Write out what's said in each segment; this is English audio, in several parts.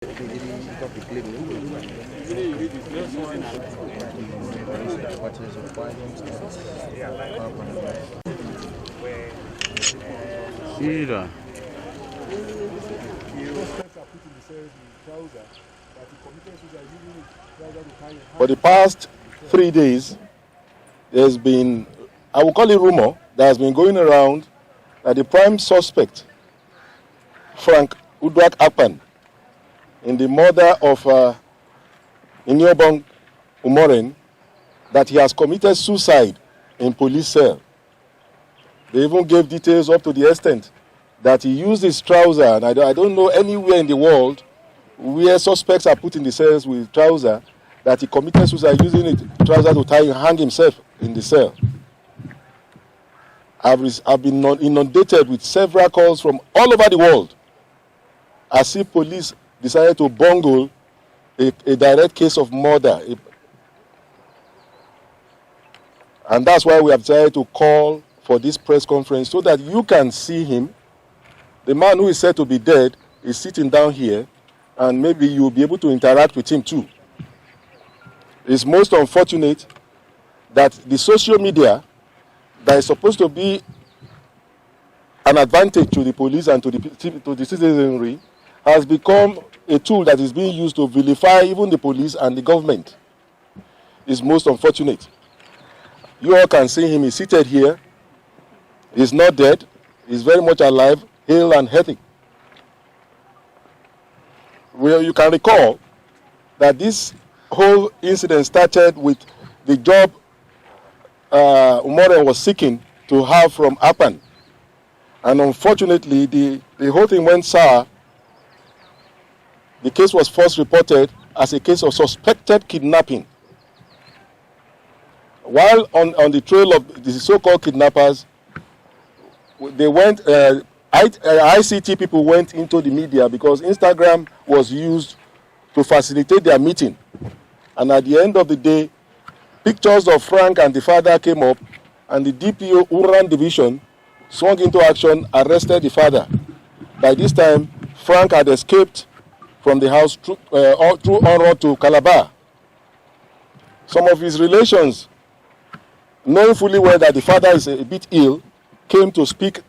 For the past 3 days, there's been, I will call it rumor, that has been going around that the prime suspect, Frank UDUAK AKPAN, in the murder of Iniobong Umoren, that he has committed suicide in police cell. They even gave details up to the extent that he used his trouser, and I don't know anywhere in the world where suspects are put in the cells with trouser, that he committed suicide using it trouser to hang himself in the cell. I've been inundated with several calls from all over the world, as if police decided to bungle a direct case of murder. And that's why we have decided to call for this press conference, so that you can see him. The man who is said to be dead is sitting down here, and maybe you'll be able to interact with him too. It's most unfortunate that the social media that is supposed to be an advantage to the police and to the citizenry has become a tool that is being used to vilify even the police and the government. It's most unfortunate. You all can see him, he's seated here. He's not dead, he's very much alive, hale and healthy. Well, you can recall that this whole incident started with the job Umoren was seeking to have from AKPAN. And unfortunately, the whole thing went sour. The case was first reported as a case of suspected kidnapping. While on the trail of the so-called kidnappers, they went, ICT people went into the media because Instagram was used to facilitate their meeting. And at the end of the day, pictures of Frank and the father came up, and the DPO Umoren division swung into action, arrested the father. By this time, Frank had escaped from the house through Umoren to Calabar. Some of his relations, knowing fully well that the father is a bit ill, came to speak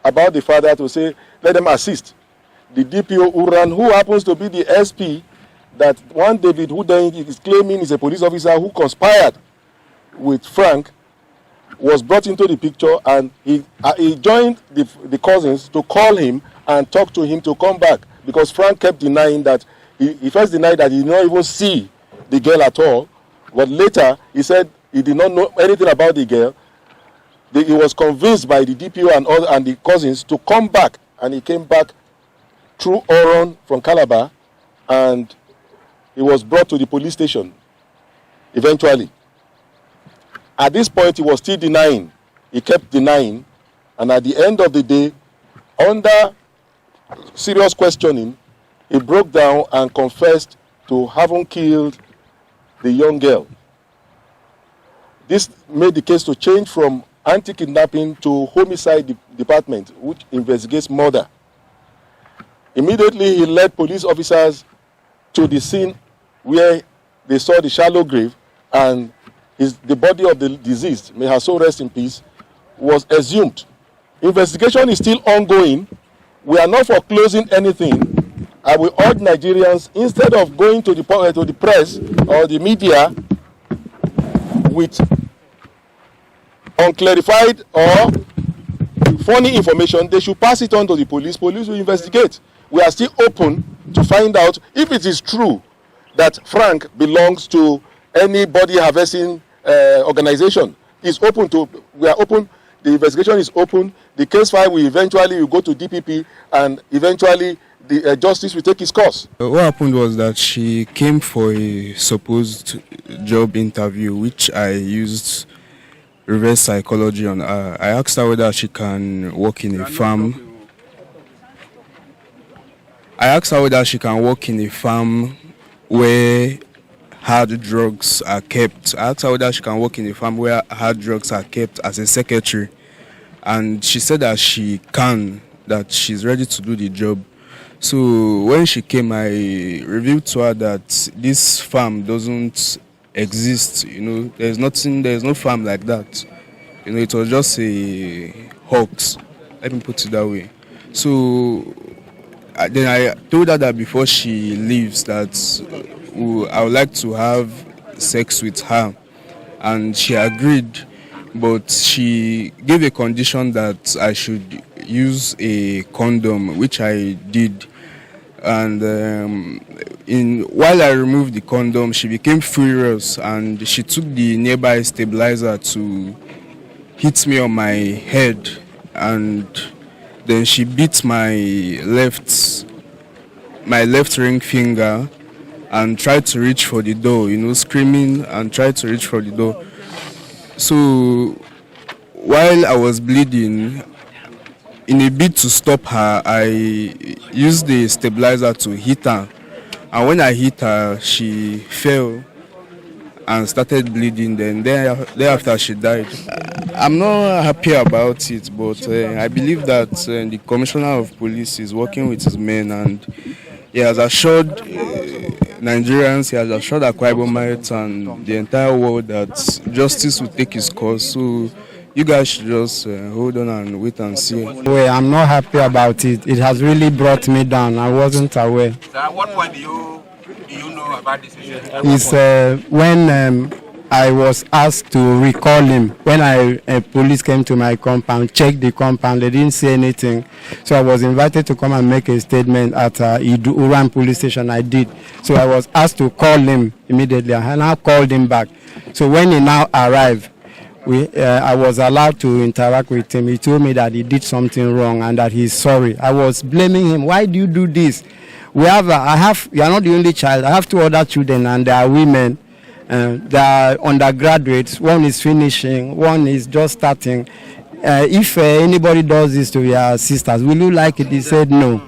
about the father to say, let them assist. The DPO Umoren, who happens to be the SP, that one David, who then is claiming is a police officer who conspired with Frank, was brought into the picture, and he joined the cousins to call him and talk to him to come back, because Frank kept denying that. He first denied that he did not even see the girl at all, but later he said he did not know anything about the girl. He was convinced by the DPO and the cousins to come back, and he came back through Umoren from Calabar, and he was brought to the police station eventually. At this point, he was still denying. He kept denying. And at the end of the day, under serious questioning, he broke down and confessed to having killed the young girl. This made the case to change from anti-kidnapping to homicide department, which investigates murder. Immediately, he led police officers to the scene where they saw the shallow grave, and the body of the deceased, may her soul rest in peace, was exhumed. Investigation is still ongoing. We are not foreclosing anything. I will urge Nigerians, instead of going to the press or the media with unclarified or funny information, they should pass it on to the police. Police will investigate. We are still open to find out if it is true that Frank belongs to any body harvesting organization. We are open. The investigation is open. The case file will eventually go to DPP, and eventually the justice will take its course. What happened was that she came for a supposed job interview, which I used reverse psychology on her. I asked her whether she can work in a farm. Where hard drugs are kept. I asked her whether she can work in a farm where hard drugs are kept as a secretary. And she said that she can, that she's ready to do the job. So when she came, I revealed to her that this farm doesn't exist. There's no farm like that. It was just a hoax. Let me put it that way. So then I told her that before she leaves, that I would like to have sex with her, and she agreed. But she gave a condition that I should use a condom, which I did. And while I removed the condom, she became furious, and she took the nearby stabilizer to hit me on my head, and then she beat my left ring finger and tried to reach for the door, screaming and tried to reach for the door. So while I was bleeding, in a bid to stop her, I used the stabilizer to hit her. And when I hit her, she fell and started bleeding. Then thereafter, she died. I'm not happy about it, but I believe that the Commissioner of Police is working with his men, and he has assured Nigerians, he has assured Akwa Ibomites and the entire world that justice will take its course. So you guys should just hold on and wait and see. Well, I'm not happy about it. It has really brought me down. I wasn't aware. So at what point do you know about this issue? It's when I was asked to recall him. When police came to my compound, checked the compound, they didn't say anything. So I was invited to come and make a statement at Umoren police station. I did. So I was asked to call him immediately, and I called him back. So when he now arrived, I was allowed to interact with him. He told me that he did something wrong and that he's sorry. I was blaming him. Why do you do this? You are not the only child. I have 2 other children, and they are women. They are undergraduates. One is finishing. One is just starting. If anybody does this to your sisters, will you like it? He said no.